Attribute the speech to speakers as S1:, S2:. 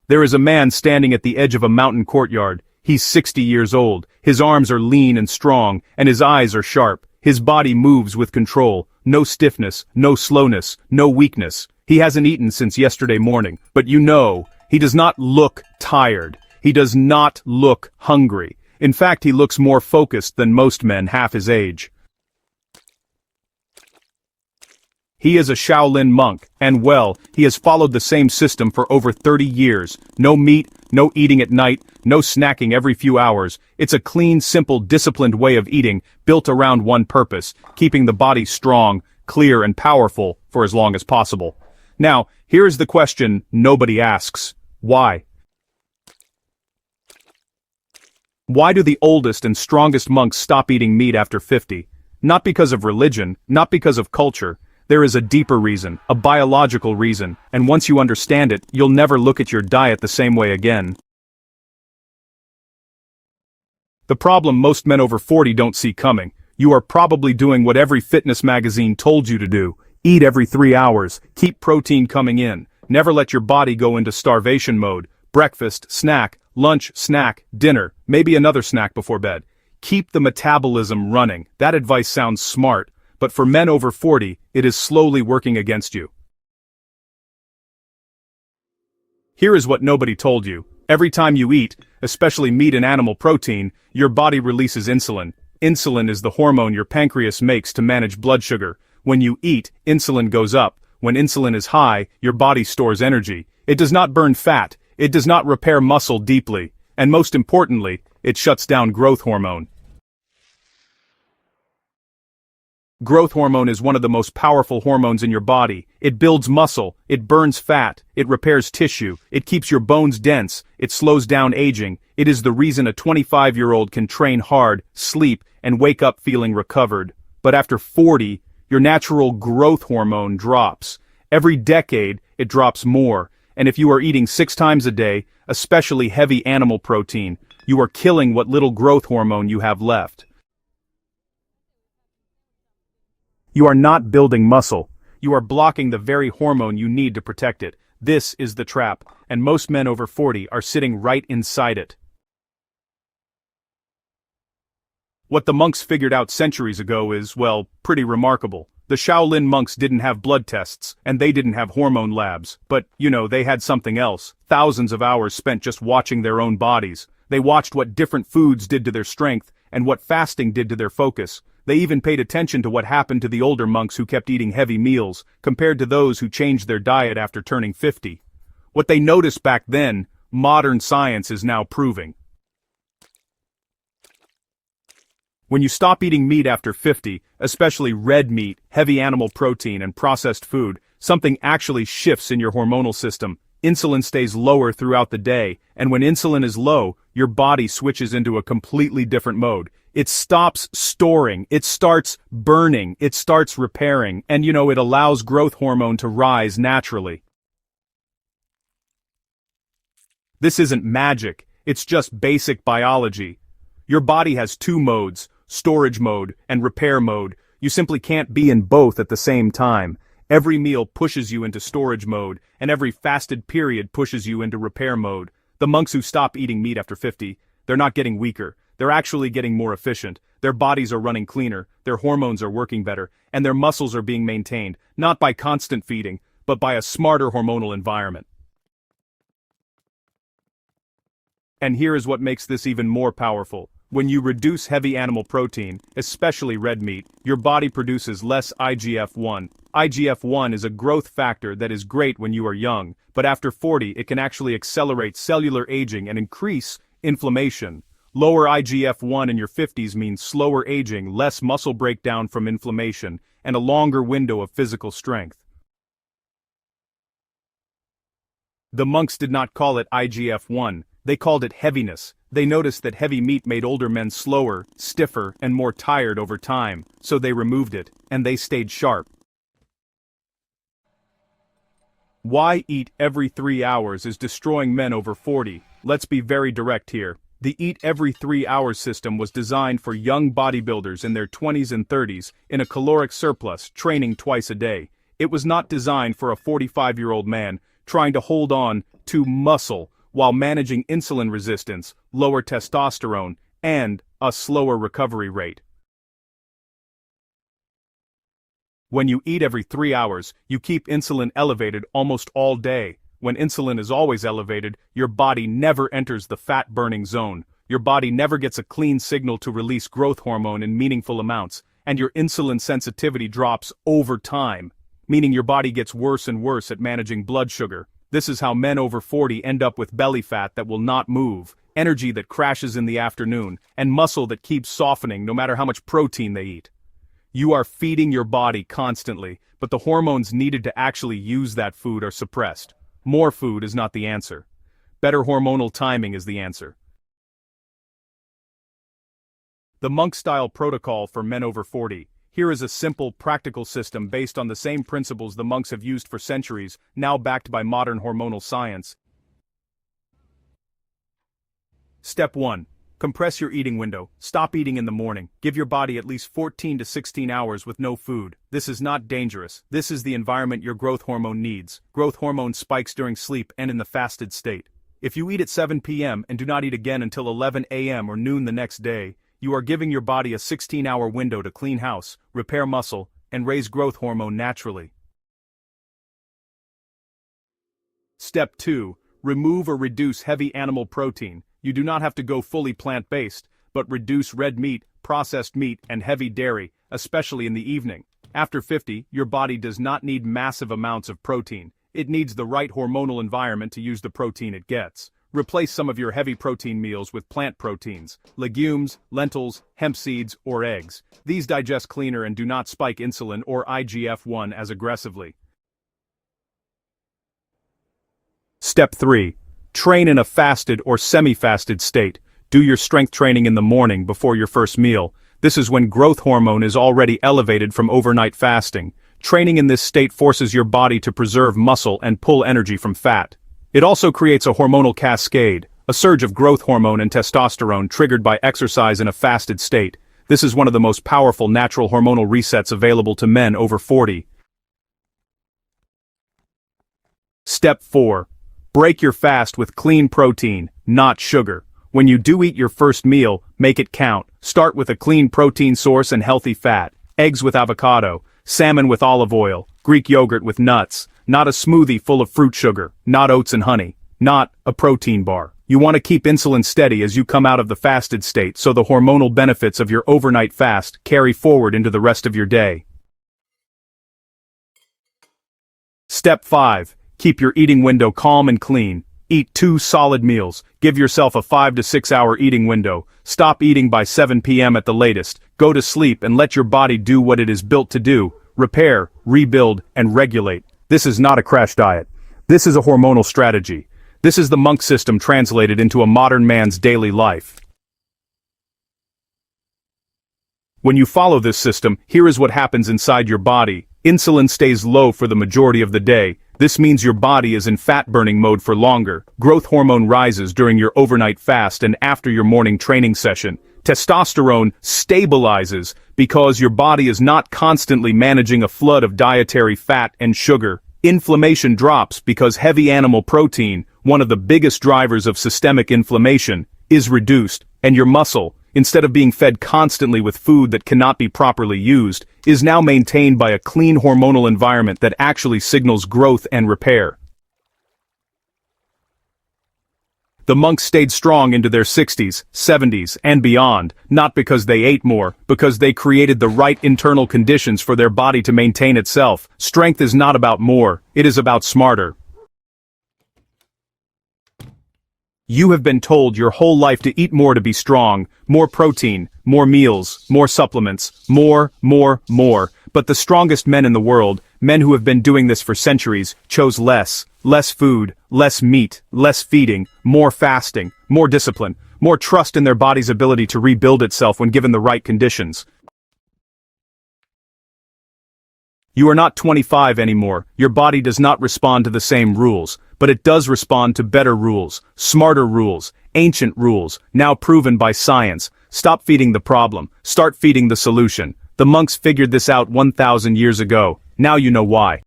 S1: There is a man standing at the edge of a mountain courtyard. He's 60 years old. His arms are lean and strong, and his eyes are sharp. His body moves with control. No stiffness, no slowness, no weakness. He hasn't eaten since yesterday morning, but he does not look tired. He does not look hungry. In fact, he looks more focused than most men half his age. He is a Shaolin monk, and he has followed the same system for over 30 years. No meat, no eating at night, no snacking every few hours. It's a clean, simple, disciplined way of eating, built around one purpose: keeping the body strong, clear, and powerful for as long as possible. Now, here's the question nobody asks. Why? Why do the oldest and strongest monks stop eating meat after 50? Not because of religion, not because of culture. There is a deeper reason, a biological reason, and once you understand it, you'll never look at your diet the same way again. The problem most men over 40 don't see coming. You are probably doing what every fitness magazine told you to do. Eat every 3 hours, keep protein coming in, never let your body go into starvation mode. Breakfast, snack, lunch, snack, dinner, maybe another snack before bed. Keep the metabolism running. That advice sounds smart, but for men over 40, it is slowly working against you. Here is what nobody told you. Every time you eat, especially meat and animal protein, your body releases insulin. Insulin is the hormone your pancreas makes to manage blood sugar. When you eat, insulin goes up. When insulin is high, your body stores energy. It does not burn fat. It does not repair muscle deeply. And most importantly, it shuts down growth hormone. Growth hormone is one of the most powerful hormones in your body. It builds muscle, it burns fat, it repairs tissue, it keeps your bones dense, it slows down aging. It is the reason a 25-year-old can train hard, sleep, and wake up feeling recovered. But after 40, your natural growth hormone drops. Every decade, it drops more. And if you are eating 6 times a day, especially heavy animal protein, you are killing what little growth hormone you have left. You are not building muscle. You are blocking the very hormone you need to protect it. This is the trap, and most men over 40 are sitting right inside it. What the monks figured out centuries ago is, pretty remarkable. The Shaolin monks didn't have blood tests, and they didn't have hormone labs, but, they had something else. Thousands of hours spent just watching their own bodies. They watched what different foods did to their strength, and what fasting did to their focus. They even paid attention to what happened to the older monks who kept eating heavy meals, compared to those who changed their diet after turning 50. What they noticed back then, modern science is now proving. When you stop eating meat after 50, especially red meat, heavy animal protein, and processed food, something actually shifts in your hormonal system. Insulin stays lower throughout the day, and when insulin is low, your body switches into a completely different mode. It stops storing, it starts burning, it starts repairing, and it allows growth hormone to rise naturally. This isn't magic, it's just basic biology. Your body has 2 modes, storage mode and repair mode. You simply can't be in both at the same time. Every meal pushes you into storage mode, and every fasted period pushes you into repair mode. The monks who stop eating meat after 50, they're not getting weaker. They're actually getting more efficient. Their bodies are running cleaner, their hormones are working better, and their muscles are being maintained, not by constant feeding, but by a smarter hormonal environment. And here is what makes this even more powerful. When you reduce heavy animal protein, especially red meat, your body produces less IGF-1. IGF-1 is a growth factor that is great when you are young, but after 40 it can actually accelerate cellular aging and increase inflammation. Lower IGF-1 in your 50s means slower aging, less muscle breakdown from inflammation, and a longer window of physical strength. The monks did not call it IGF-1, they called it heaviness. They noticed that heavy meat made older men slower, stiffer, and more tired over time, so they removed it, and they stayed sharp. Why eat every 3 hours is destroying men over 40. Let's be very direct here. The eat every 3 hours system was designed for young bodybuilders in their 20s and 30s, in a caloric surplus, training twice a day. It was not designed for a 45-year-old man trying to hold on to muscle while managing insulin resistance, lower testosterone, and a slower recovery rate. When you eat every 3 hours, you keep insulin elevated almost all day. When insulin is always elevated, your body never enters the fat-burning zone. Your body never gets a clean signal to release growth hormone in meaningful amounts, and your insulin sensitivity drops over time, meaning your body gets worse and worse at managing blood sugar. This is how men over 40 end up with belly fat that will not move, energy that crashes in the afternoon, and muscle that keeps softening no matter how much protein they eat. You are feeding your body constantly, but the hormones needed to actually use that food are suppressed. More food is not the answer. Better hormonal timing is the answer. The monk-style protocol for men over 40. Here is a simple, practical system based on the same principles the monks have used for centuries, now backed by modern hormonal science. Step 1. Compress your eating window. Stop eating in the morning. Give your body at least 14 to 16 hours with no food. This is not dangerous. This is the environment your growth hormone needs. Growth hormone spikes during sleep and in the fasted state. If you eat at 7 p.m. and do not eat again until 11 a.m. or noon the next day, you are giving your body a 16-hour window to clean house, repair muscle, and raise growth hormone naturally. Step 2. Remove or reduce heavy animal protein. You do not have to go fully plant-based, but reduce red meat, processed meat, and heavy dairy, especially in the evening. After 50, your body does not need massive amounts of protein. It needs the right hormonal environment to use the protein it gets. Replace some of your heavy protein meals with plant proteins, legumes, lentils, hemp seeds, or eggs. These digest cleaner and do not spike insulin or IGF-1 as aggressively. Step 3. Train in a fasted or semi-fasted state. Do your strength training in the morning before your first meal. This is when growth hormone is already elevated from overnight fasting. Training in this state forces your body to preserve muscle and pull energy from fat. It also creates a hormonal cascade, a surge of growth hormone and testosterone triggered by exercise in a fasted state. This is one of the most powerful natural hormonal resets available to men over 40. Step 4. Break your fast with clean protein, not sugar. When you do eat your first meal, make it count. Start with a clean protein source and healthy fat. Eggs with avocado, salmon with olive oil, Greek yogurt with nuts. Not a smoothie full of fruit sugar, not oats and honey, not a protein bar. You want to keep insulin steady as you come out of the fasted state so the hormonal benefits of your overnight fast carry forward into the rest of your day. Step 5. Keep your eating window calm and clean. Eat 2 solid meals. Give yourself a 5 to 6 hour eating window. Stop eating by 7 p.m. at the latest. Go to sleep and let your body do what it is built to do. Repair, rebuild, and regulate. This is not a crash diet. This is a hormonal strategy. This is the monk system translated into a modern man's daily life. When you follow this system, here is what happens inside your body. Insulin stays low for the majority of the day. This means your body is in fat-burning mode for longer. Growth hormone rises during your overnight fast and after your morning training session. Testosterone stabilizes because your body is not constantly managing a flood of dietary fat and sugar. Inflammation drops because heavy animal protein, one of the biggest drivers of systemic inflammation, is reduced, and your muscle, instead of being fed constantly with food that cannot be properly used, is now maintained by a clean hormonal environment that actually signals growth and repair. The monks stayed strong into their 60s, 70s, and beyond, not because they ate more, because they created the right internal conditions for their body to maintain itself. Strength is not about more, it is about smarter. You have been told your whole life to eat more to be strong, more protein, more meals, more supplements, more. But the strongest men in the world, men who have been doing this for centuries, chose less food, less meat, less feeding, more fasting, more discipline, more trust in their body's ability to rebuild itself when given the right conditions. You are not 25 anymore. Your body does not respond to the same rules, but it does respond to better rules, smarter rules, ancient rules, now proven by science. Stop feeding the problem, start feeding the solution. The monks figured this out 1,000 years ago. Now you know why.